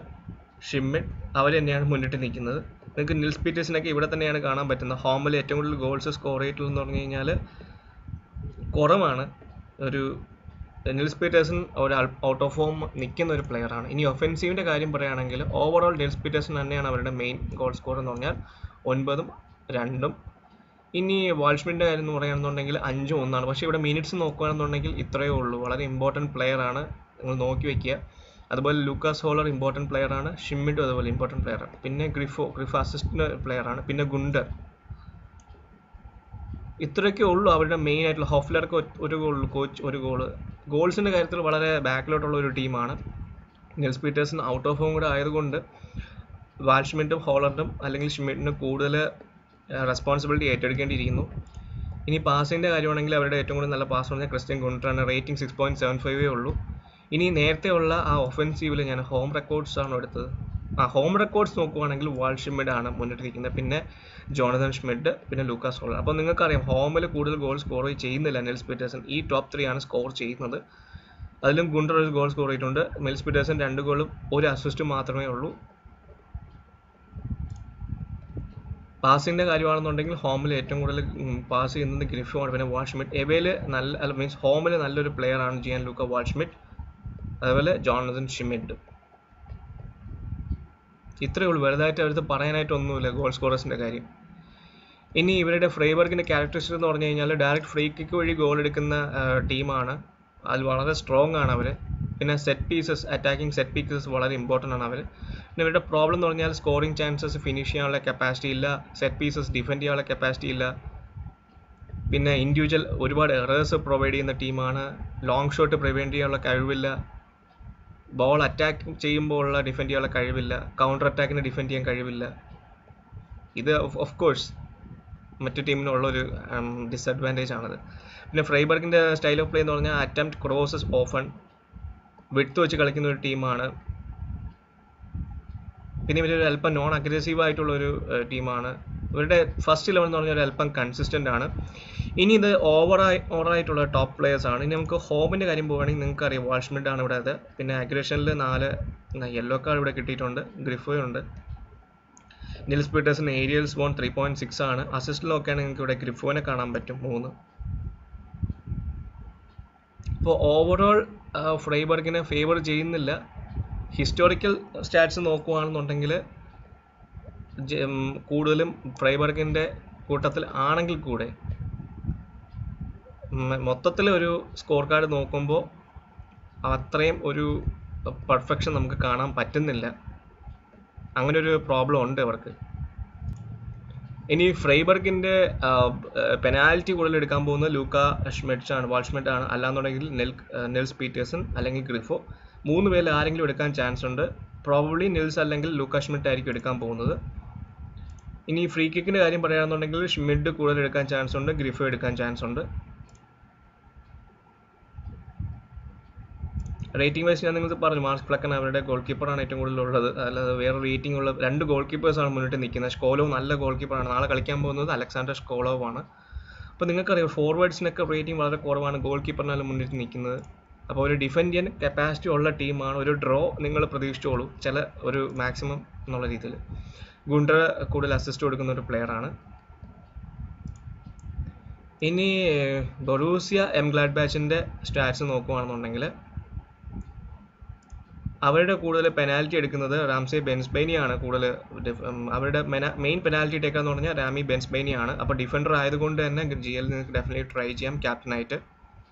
ഷിമ്മിഡ് അവർ തന്നെയാണ് മുന്നിട്ട് നിൽക്കുന്നത്. നിങ്ങൾക്ക് നിൽസ് പീറ്റേഴ്സിനൊക്കെ ഇവിടെ തന്നെയാണ് കാണാൻ പറ്റുന്നത്. ഹോമിൽ ഏറ്റവും കൂടുതൽ ഗോൾസ് സ്കോർ ചെയ്തിട്ടുള്ളതെന്ന് പറഞ്ഞു കഴിഞ്ഞാൽ കുറവാണ്. ഒരു നിൽസ് പീറ്റേഴ്സൺ ഒരു ഔട്ട് ഓഫ് ഫോം നിൽക്കുന്ന ഒരു പ്ലെയറാണ്. ഇനി ഒഫെൻസീവിൻ്റെ കാര്യം പറയുകയാണെങ്കിൽ ഓവറോൾ നിൽസ് പീറ്റേഴ്സൺ തന്നെയാണ് അവരുടെ മെയിൻ ഗോൾ സ്കോർ എന്ന് പറഞ്ഞാൽ 9-ഉം 2-ഉം. ഇനി വാൾഷ്മിൻ്റെ കാര്യം എന്ന് പറയുകയാണെന്നുണ്ടെങ്കിൽ 5-1 പക്ഷേ ഇവിടെ മിനിറ്റ്സ് നോക്കുകയാണെന്നുണ്ടെങ്കിൽ ഇത്രയേ ഉള്ളൂ. വളരെ ഇമ്പോർട്ടൻറ്റ് പ്ലെയറാണ്, നിങ്ങൾ നോക്കി വയ്ക്കുക. അതുപോലെ ലൂക്കാസ് ഹോളർ ഇമ്പോർട്ടൻറ്റ് പ്ലെയറാണ്, ഷിമ്മിഡും അതുപോലെ ഇമ്പോർട്ടൻറ്റ് പ്ലെയറാണ്. പിന്നെ ഗ്രിഫോ അസിസ്റ്റൻ്റ് പ്ലെയറാണ്, പിന്നെ ഗുണ്ടർ. ഇത്രയൊക്കെ ഉള്ളൂ അവരുടെ മെയിൻ ആയിട്ടുള്ള. ഹോഫ്ലർക്ക് ഒരു ഗോൾ, കോച്ച് ഒരു ഗോള്. ഗോൾസിൻ്റെ കാര്യത്തിൽ വളരെ ബാക്കിലോട്ടുള്ള ഒരു ടീമാണ്. Nils Petersen out of form കൂടെ ആയതുകൊണ്ട് വാൾഷ്മിഡും ഹോളറിനും അല്ലെങ്കിൽ ഷിമിഡിനും കൂടുതൽ റെസ്പോൺസിബിലിറ്റി ഏറ്റെടുക്കേണ്ടിയിരിക്കുന്നു. ഇനി പാസിൻ്റെ കാര്യമാണെങ്കിൽ അവരുടെ ഏറ്റവും കൂടുതൽ നല്ല പാസ് പറഞ്ഞാൽ ക്രിസ്ത്യൻ ഗുണ്ടറാണ്. റേറ്റിംഗ് 6.75 ഉള്ളൂ. ഇനി നേരത്തെ ഉള്ള ആ ഒഫെൻസീവിൽ ഞാൻ ഹോം റെക്കോർഡ്സ് ആണ് എടുത്തത്. ഹോം റെക്കോർഡ്സ് നോക്കുവാണെങ്കിൽ വാൾഷ്മിഡ് ആണ് മുന്നിട്ടിരിക്കുന്നത്, പിന്നെ ജോണതൻ ഷ്മിഡ്, പിന്നെ ലൂക്കാസ് ഹോളർ. അപ്പോൾ നിങ്ങൾക്കറിയാം ഹോമിൽ കൂടുതൽ ഗോൾ സ്കോർ ചെയ്യുന്നില്ല നിൽസ് പീറ്റേഴ്സൺ. ഈ ടോപ്പ് 3 ആണ് സ്കോർ ചെയ്യുന്നത്. അതിലും ഗുണ്ടർ ഒരു ഗോൾ സ്കോർ ചെയ്തിട്ടുണ്ട്. നിൽസ് പീറ്റേഴ്സൺ 2 ഗോളും 1 അസിസ്റ്റും മാത്രമേ ഉള്ളൂ. പാസിൻ്റെ കാര്യമാണെന്നുണ്ടെങ്കിൽ ഹോമിൽ ഏറ്റവും കൂടുതൽ പാസ് ചെയ്യുന്നത് ഗ്രിഫോ ആണ്, പിന്നെ വാൾഷ്മിഡ്. എവയിൽ മീൻസ് ഹോമിൽ നല്ലൊരു പ്ലെയറാണ് ജിയാൻ ലൂക്ക വാൾഷ്മിഡ്, അതുപോലെ ജോണതൻ ഷിമിഡ്. ഇത്രയേ ഉള്ളൂ. വലുതായിട്ട് അവർക്ക് പറയാനായിട്ടൊന്നുമില്ല ഗോൾ സ്കോറേഴ്സിൻ്റെ കാര്യം. ഇനി ഇവരുടെ ഫ്രൈബർഗിൻ്റെ ക്യാരക്ടറിസ്റ്റിക് എന്ന് പറഞ്ഞു കഴിഞ്ഞാൽ ഡയറക്റ്റ് ഫ്രീ കിക്ക് വഴി ഗോൾ എടുക്കുന്ന ടീമാണ്. അതിൽ വളരെ സ്ട്രോങ് ആണ് അവർ. പിന്നെ set pieces, attacking set pieces വളരെ ഇമ്പോർട്ടൻ്റ് ആണ് അവർ. പിന്നെ ഇവരുടെ പ്രോബ്ലം എന്ന് പറഞ്ഞാൽ സ്കോറിംഗ് ചാൻസസ് ഫിനിഷ് ചെയ്യാനുള്ള കപ്പാസിറ്റി ഇല്ല, സെറ്റ് പീസസ് ഡിഫെൻഡ് ചെയ്യാനുള്ള കപ്പാസിറ്റി ഇല്ല, പിന്നെ ഇൻഡിവിജ്വൽ ഒരുപാട് എറേഴ്സ് പ്രൊവൈഡ് ചെയ്യുന്ന ടീമാണ്. ലോങ് ഷോട്ട് പ്രിവെൻറ്റ് ചെയ്യാനുള്ള കഴിവില്ല, ബോൾ അറ്റാക്ക് ചെയ്യുമ്പോൾ ഉള്ള ഡിഫെൻഡ് ചെയ്യാനുള്ള കഴിവില്ല, കൗണ്ടർ അറ്റാക്കിന് ഡിഫെൻഡ് ചെയ്യാൻ കഴിവില്ല. ഇത് ഓഫ് കോഴ്സ് മറ്റു ടീമിനുള്ളൊരു ഡിസഡ്വാൻറ്റേജ് ആണത്. പിന്നെ ഫ്രൈബർഗിൻ്റെ സ്റ്റൈൽ ഓഫ് പ്ലേ എന്ന് പറഞ്ഞാൽ അറ്റംപ്റ്റ് ക്രോസസ് ഓഫൺ, വിഡ്ത്ത് വെച്ച് കളിക്കുന്ന ഒരു ടീമാണ്. പിന്നെ ഇവരൊരു അല്പം നോൺ അഗ്രസീവ് ആയിട്ടുള്ളൊരു ടീമാണ്. ഇവരുടെ ഫസ്റ്റ് 11 എന്ന് പറഞ്ഞാൽ ഒരു അല്പം കൺസിസ്റ്റൻ്റ് ആണ്. ഇനി ഇത് ഓവറായിട്ടുള്ള ടോപ്പ് പ്ലേയേഴ്സ് ആണ്. ഇനി നമുക്ക് ഹോമിൻ്റെ കാര്യം പോവുകയാണെങ്കിൽ നിങ്ങൾക്ക് അറിയാം വാൾഷ്മിഡ് ആണ് ഇവിടെ. പിന്നെ അഗ്രഷനിൽ 4 യെല്ലോ കാർഡ് ഇവിടെ കിട്ടിയിട്ടുണ്ട്, ഗ്രിഫോയുണ്ട്. നിൽസ് പീറ്റേഴ്സൺ ഏരിയൽ സ്വോൺ 3.6 ആണ്. അസിസ്റ്റിൽ നോക്കുകയാണെങ്കിൽ നിങ്ങൾക്ക് ഇവിടെ ഗ്രിഫോനെ കാണാൻ പറ്റും 3. ഇപ്പോൾ ഓവറോൾ ഫ്രൈബർഗിനെ ഫേവർ ചെയ്യുന്നില്ല. ഹിസ്റ്റോറിക്കൽ സ്റ്റാറ്റ്സ് നോക്കുകയാണെന്നുണ്ടെങ്കിൽ കൂടുതലും ഫ്രൈബർഗിൻ്റെ കൂട്ടത്തിൽ ആണെങ്കിൽ കൂടെ മൊത്തത്തിൽ ഒരു സ്കോർ കാർഡ് നോക്കുമ്പോൾ അത്രയും ഒരു പെർഫെക്ഷൻ നമുക്ക് കാണാൻ പറ്റുന്നില്ല. അങ്ങനെ ഒരു പ്രോബ്ലം ഉണ്ട് അവർക്ക്. ഇനി ഫ്രൈബർഗിൻ്റെ പെനാൽറ്റി കൂടുതൽ എടുക്കാൻ പോകുന്നത് ലൂക്ക ഷ്മിഡ്സ് ആണ്, വാൾഷ്മിഡ് ആണ്. അല്ലാന്നുണ്ടെങ്കിൽ നിൽസ് പീറ്റേഴ്സൺ അല്ലെങ്കിൽ ഗ്രിഫോ, 3 പേരിൽ ആരെങ്കിലും എടുക്കാൻ ചാൻസ് ഉണ്ട്. പ്രോബബ്ലി നിൽസ് അല്ലെങ്കിൽ ലൂക്ക ഷ്മിഡ് ആയിരിക്കും എടുക്കാൻ പോകുന്നത്. ഇനി ഫ്രീ കിക്കിൻ്റെ കാര്യം പറയുകയാണെന്നുണ്ടെങ്കിൽ ഷ്മിഡ് കൂടുതൽ എടുക്കാൻ ചാൻസ് ഉണ്ട്, ഗ്രിഫോ എടുക്കാൻ ചാൻസ് ഉണ്ട്. റേറ്റിംഗ് വൈസ് ഞാൻ നിങ്ങൾക്ക് പറഞ്ഞു, മാർക്സ് ഫ്ലക്കൻ അവരുടെ ഗോൾ കീപ്പറാണ് ഏറ്റവും കൂടുതലുള്ളത്. അല്ലാതെ വേറെ റേറ്റിംഗ് ഉള്ള 2 ഗോൾ കീപ്പേഴ്സാണ് മുന്നിട്ട് നിൽക്കുന്നത്. സ്കോലോവ് നല്ല ഗോൾ കീപ്പറാണ്. നാളെ കളിക്കാൻ പോകുന്നത് അലക്സാണ്ടർ സ്കോലോവ് ആണ്. അപ്പോൾ നിങ്ങൾക്കറിയാം ഫോർവേഡ്സിനൊക്കെ റേറ്റിംഗ് വളരെ കുറവാണ്, ഗോൾ കീപ്പറിനാണ് മുന്നിട്ട് നിൽക്കുന്നത്. അപ്പോൾ ഒരു ഡിഫെൻഡ് ചെയ്യാൻ കപ്പാസിറ്റി ഉള്ള ടീമാണ്. ഒരു ഡ്രോ നിങ്ങൾ പ്രതീക്ഷിച്ചോളൂ, ചില ഒരു മാക്സിമം എന്നുള്ള രീതിയിൽ. ഗുണ്ടർ കൂടുതൽ അസിസ്റ്റ് കൊടുക്കുന്ന ഒരു പ്ലെയറാണ്. ഇനി ബൊറൂസിയ എംഗ്ലാഡ്ബാച്ചിൻ്റെ സ്റ്റാറ്റ്സ് നോക്കുകയാണെന്നുണ്ടെങ്കിൽ അവരുടെ കൂടുതൽ പെനാൽറ്റി എടുക്കുന്നത് റാംസെ ബെൻസ്ബൈനിയാണ്. കൂടുതൽ അവരുടെ മെയിൻ പെനാൽറ്റി ടേക്കാന്ന് പറഞ്ഞാൽ റാമി ബെൻസ്ബൈനിയാണ്. അപ്പോൾ ഡിഫൻഡർ ആയതുകൊണ്ട് തന്നെ GL നിങ്ങൾക്ക് ഡെഫിനറ്റ്ലി ട്രൈ ചെയ്യാം ക്യാപ്റ്റനായിട്ട്.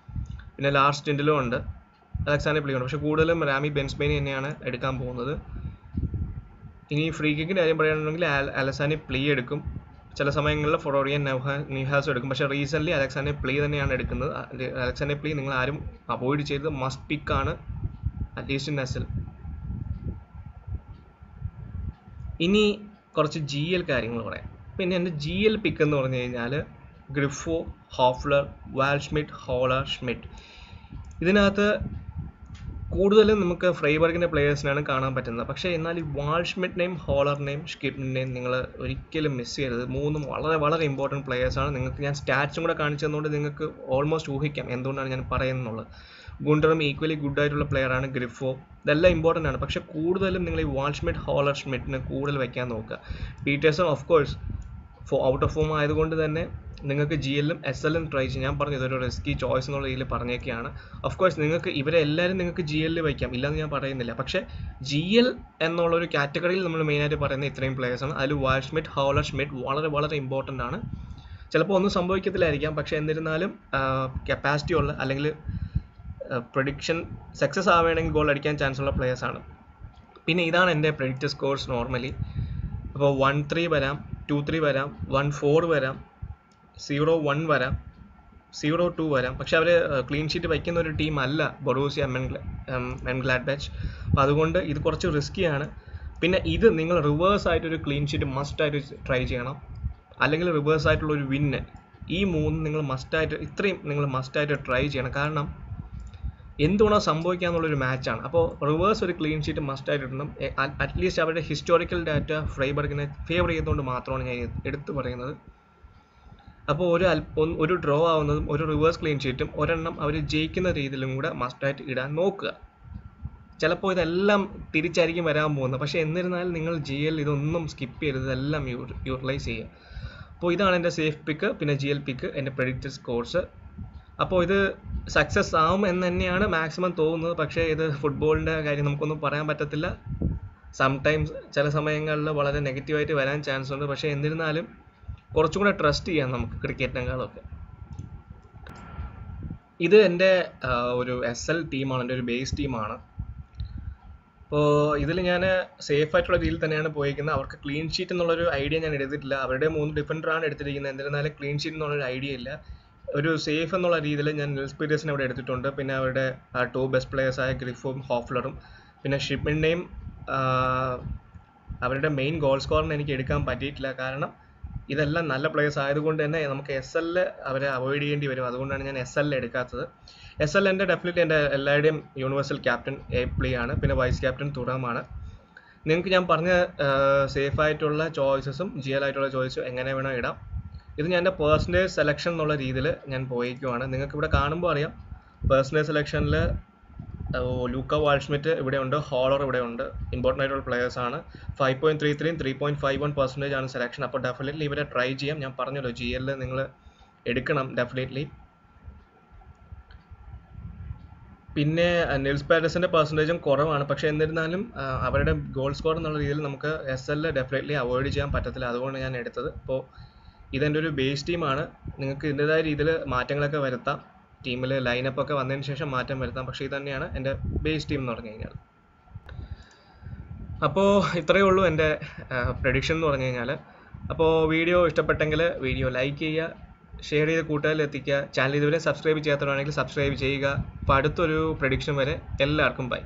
പിന്നെ ലാസ്റ്റ് ടിൻഡിലും ഉണ്ട്, അലക്സാണ്ടർ പ്ലീ ഉണ്ട്. പക്ഷേ കൂടുതലും റാമി ബെൻസ്ബൈനി തന്നെയാണ് എടുക്കാൻ പോകുന്നത്. ഇനി ഫ്രീ കിക്കിൻ്റെ കാര്യം പറയുകയാണെന്നുണ്ടെങ്കിൽ അലക്സാണ്ടർ പ്ലീ എടുക്കും. ചില സമയങ്ങളിൽ ഫ്ലോറിയൻ ന്യൂഹാസ് എടുക്കും. പക്ഷേ റീസെൻ്റ്ലി അലക്സാണ്ടർ പ്ലീ തന്നെയാണ് എടുക്കുന്നത്. അലക്സാണ്ടർ പ്ലീ നിങ്ങൾ ആരും അവോയ്ഡ് ചെയ്ത് മസ്റ്റ് പിക്കാണ്, അറ്റ്ലീസ്റ്റ് ഇൻ എസ്എൽ. ഇനി കുറച്ച് GL കാര്യങ്ങൾ പറയാം. പിന്നെ എൻ്റെ GL പിക്ക് എന്ന് പറഞ്ഞു കഴിഞ്ഞാൽ ഗ്രിഫോ, ഹോഫ്ലർ, വാൾഷ്മിഡ്, ഹോളർ, ഷ്മിഡ്. ഇതിനകത്ത് കൂടുതലും നമുക്ക് ഫ്രൈബർഗിൻ്റെ പ്ലേയേഴ്സിനാണ് കാണാൻ പറ്റുന്നത്. പക്ഷേ എന്നാൽ ഈ വാൾഷ്മിഡിനെയും ഹോളറിനെയും ഷ്മിഡിനെയും നിങ്ങൾ ഒരിക്കലും മിസ് ചെയ്യരുത്. 3 വളരെ വളരെ ഇമ്പോർട്ടൻറ്റ് പ്ലേയേഴ്സാണ്. നിങ്ങൾക്ക് ഞാൻ സ്റ്റാറ്റ്സും കൂടെ കാണിച്ചു തന്നുകൊണ്ട് നിങ്ങൾക്ക് ഓൾമോസ്റ്റ് ഊഹിക്കാം എന്തുകൊണ്ടാണ് ഞാൻ പറയുന്നത്. ഗുണ്ടറും ഈക്വലി ഗുഡ് ആയിട്ടുള്ള പ്ലെയറാണ്. ഗ്രിഫോ, ഇതെല്ലാം ഇമ്പോർട്ടൻ്റ് ആണ്. പക്ഷേ കൂടുതലും നിങ്ങൾ ഈ വാൾഷ്മിഡ്, ഹോളർ, ഷ്മിഡിനെ കൂടുതൽ വയ്ക്കാൻ നോക്കുക. Petersen of course out of form ആയതുകൊണ്ട് തന്നെ നിങ്ങൾക്ക് GLും SLും ട്രൈ ചെയ്യാം. ഞാൻ പറഞ്ഞു ഇതൊരു റിസ്കി ചോയ്സ് എന്നുള്ള രീതിയിൽ പറഞ്ഞേക്കെയാണ്. ഓഫ് കോഴ്സ് നിങ്ങൾക്ക് ഇവരെ എല്ലാവരും നിങ്ങൾക്ക് GLൽ വയ്ക്കാം, ഇല്ലെന്ന് ഞാൻ പറയുന്നില്ല. പക്ഷേ GL എന്നുള്ളൊരു കാറ്റഗറിയിൽ നമ്മൾ മെയിനായിട്ട് പറയുന്നത് ഇത്രയും പ്ലേയേഴ്സാണ്. അതിൽ വാൾഷ്മിഡ്, ഹോളർ, ഷ്മിഡ് വളരെ വളരെ ഇമ്പോർട്ടൻ്റ് ആണ്. ചിലപ്പോൾ ഒന്നും സംഭവിക്കത്തില്ലായിരിക്കാം, പക്ഷേ എന്നിരുന്നാലും കപ്പാസിറ്റി ഉള്ള അല്ലെങ്കിൽ പ്രഡിക്ഷൻ സക്സസ് ആവുകയാണെങ്കിൽ ഗോൾ അടിക്കാൻ ചാൻസ് ഉള്ള പ്ലേയേഴ്സാണ്. പിന്നെ ഇതാണ് എൻ്റെ പ്രെഡിക്റ്റഡ് സ്കോർസ് നോർമലി. അപ്പോൾ 1-3 വരാം, 2-3 വരാം, 1-4 വരാം, 0-1 വരാം, 0-2 വരാം. പക്ഷെ അവർ ക്ലീൻ ഷീറ്റ് വയ്ക്കുന്ന ഒരു ടീം അല്ല ബൊറൂസിയ മെൻഗ്ലാഡ്ബാച്ച്. അപ്പോൾ അതുകൊണ്ട് ഇത് കുറച്ച് റിസ്ക്കിയാണ്. പിന്നെ ഇത് നിങ്ങൾ റിവേഴ്സ് ആയിട്ടൊരു ക്ലീൻ ഷീറ്റ് മസ്റ്റായിട്ട് ട്രൈ ചെയ്യണം, അല്ലെങ്കിൽ റിവേഴ്സ് ആയിട്ടുള്ളൊരു വിന്ന്. ഈ 3 നിങ്ങൾ മസ്റ്റായിട്ട്, ഇത്രയും നിങ്ങൾ മസ്റ്റായിട്ട് ട്രൈ ചെയ്യണം. കാരണം എന്തുകൊണ്ടോ സംഭവിക്കാന്നുള്ളൊരു മാച്ചാണ്. അപ്പോൾ റിവേഴ്സ് ഒരു ക്ലീൻ ഷീറ്റ് മസ്റ്റായിട്ട് ഇടണം. അറ്റ്ലീസ്റ്റ് അവരുടെ ഹിസ്റ്റോറിക്കൽ ഡാറ്റ ഫ്രൈബർഗിനെ ഫേവർ ചെയ്തുകൊണ്ട് മാത്രമാണ് ഞാൻ എടുത്തു പറയുന്നത്. അപ്പോൾ ഒരു ഡ്രോ ആവുന്നതും ഒരു റിവേഴ്സ് ക്ലീൻ ഷീറ്റും ഒരെണ്ണം അവർ ജയിക്കുന്ന രീതിയിലും കൂടെ മസ്റ്റായിട്ട് ഇടാൻ നോക്കുക. ചിലപ്പോൾ ഇതെല്ലാം തിരിച്ചായിരിക്കും വരാൻ പോകുന്നത്. പക്ഷേ എന്നിരുന്നാലും നിങ്ങൾ GL ഇതൊന്നും സ്കിപ്പ് ചെയ്യരുത്, ഇതെല്ലാം യൂട്ടിലൈസ് ചെയ്യുക. അപ്പോൾ ഇതാണ് എൻ്റെ സേഫ് പിക്ക്, പിന്നെ GL പിക്ക്, എൻ്റെ പ്രെഡിക്റ്റഡ് സ്കോർസ്. അപ്പോൾ ഇത് സക്സസ് ആവും എന്ന് തന്നെയാണ് മാക്സിമം തോന്നുന്നത്. പക്ഷേ ഇത് ഫുട്ബോളിൻ്റെ കാര്യം നമുക്കൊന്നും പറയാൻ പറ്റത്തില്ല. സംടൈംസ് ചില സമയങ്ങളിൽ വളരെ നെഗറ്റീവായിട്ട് വരാൻ ചാൻസ് ഉണ്ട്. പക്ഷേ എന്നിരുന്നാലും കുറച്ചും കൂടെ ട്രസ്റ്റ് ചെയ്യാം നമുക്ക് ക്രിക്കറ്റിനേക്കാളൊക്കെ. ഇത് എൻ്റെ ഒരു SL ടീമാണ്, എൻ്റെ ഒരു ബേസ് ടീമാണ്. അപ്പോൾ ഇതിൽ ഞാൻ സേഫായിട്ടുള്ള രീതിയിൽ തന്നെയാണ് പോയിരിക്കുന്നത്. അവർക്ക് ക്ലീൻ ഷീറ്റ് എന്നുള്ളൊരു ഐഡിയ ഞാൻ എടുത്തിട്ടില്ല. അവരുടെ 3 ഡിഫൻഡറാണ് എടുത്തിരിക്കുന്നത്. എന്നിരുന്നാലും ക്ലീൻ ഷീറ്റ് എന്നുള്ളൊരു ഐഡിയ ഇല്ല. ഒരു സേഫ് എന്നുള്ള രീതിയിൽ ഞാൻ നിൽസ് പീറ്റേഴ്സിനെ അവിടെ എടുത്തിട്ടുണ്ട്. പിന്നെ അവരുടെ 2 ബെസ്റ്റ് പ്ലേയേഴ്സായ ഗ്രിഫും ഹോഫ്ലറും, പിന്നെ ഷിപ്പിൻ്റെയും അവരുടെ മെയിൻ ഗോൾ സ്കോറിനെ എനിക്ക് എടുക്കാൻ പറ്റിയിട്ടില്ല. കാരണം ഇതെല്ലാം നല്ല പ്ലേയേഴ്സ് ആയതുകൊണ്ട് തന്നെ നമുക്ക് SLൽ അവരെ അവോയ്ഡ് ചെയ്യേണ്ടി വരും. അതുകൊണ്ടാണ് ഞാൻ SLൽ എടുക്കാത്തത്. SL എൻ്റെ ഡെഫിനറ്റ്ലി എൻ്റെ എല്ലാവരുടെയും യൂണിവേഴ്സൽ ക്യാപ്റ്റൻ പ്ലീ ആണ്. പിന്നെ വൈസ് ക്യാപ്റ്റൻ തുറാമാണ്. നിങ്ങൾക്ക് ഞാൻ പറഞ്ഞ സേഫായിട്ടുള്ള ചോയ്സസും GL ആയിട്ടുള്ള ചോയ്സും എങ്ങനെ വേണം ഇടാം. ഇത് ഞാൻ എൻ്റെ പേഴ്സണേജ് സെലക്ഷൻ എന്നുള്ള രീതിയിൽ ഞാൻ പോയിരിക്കുവാണ്. നിങ്ങൾക്ക് ഇവിടെ കാണുമ്പോൾ അറിയാം പേഴ്സണേജ് സെലക്ഷനിൽ ലൂക്ക വാൾഷ്മിറ്റ് ഇവിടെ ഉണ്ട്, ഹോളർ ഇവിടെ ഉണ്ട്, ഇമ്പോർട്ടൻ്റ് ആയിട്ടുള്ള പ്ലെയേഴ്സ് ആണ്. 5.33 3.51% ആണ് സെലക്ഷൻ. അപ്പോൾ ഡെഫിനറ്റ്ലി ഇവരെ ട്രൈ ചെയ്യാം. ഞാൻ പറഞ്ഞല്ലോ GL നിങ്ങൾ എടുക്കണം ഡെഫിനറ്റ്ലി. പിന്നെ നിൽസ് പാറ്റേഴ്സിൻ്റെ പെർസെൻറ്റേജും കുറവാണ്, പക്ഷേ എന്നിരുന്നാലും അവരുടെ ഗോൾ സ്കോർ എന്നുള്ള രീതിയിൽ നമുക്ക് SL ഡെഫിനറ്റ്ലി അവോയ്ഡ് ചെയ്യാൻ പറ്റത്തില്ല, അതുകൊണ്ട് ഞാൻ എടുത്തത്. അപ്പോൾ ഇതെൻ്റെ ഒരു ബേസ് ടീമാണ്. നിങ്ങൾക്ക് ഇതിൻ്റെതായ രീതിയിൽ മാറ്റങ്ങളൊക്കെ വരുത്താം, ടീമിൽ ലൈനപ്പ് ഒക്കെ വന്നതിന് ശേഷം മാറ്റം വരുത്താം, പക്ഷേ ഇത് തന്നെയാണ് എൻ്റെ ബേസ് ടീം എന്ന് പറഞ്ഞു കഴിഞ്ഞാൽ. അപ്പോൾ ഇത്രയേ ഉള്ളൂ എൻ്റെ പ്രഡിക്ഷൻ എന്ന് പറഞ്ഞു കഴിഞ്ഞാൽ. അപ്പോൾ വീഡിയോ ഇഷ്ടപ്പെട്ടെങ്കിൽ വീഡിയോ ലൈക്ക് ചെയ്യുക, ഷെയർ ചെയ്ത് കൂട്ടുകാരിൽ എത്തിക്കുക. ചാനൽ ഇതുവരെ സബ്സ്ക്രൈബ് ചെയ്യാത്തവരാണെങ്കിൽ സബ്സ്ക്രൈബ് ചെയ്യുക. അപ്പോൾ അടുത്തൊരു പ്രഡിക്ഷൻ വരെ എല്ലാവർക്കും ബൈ.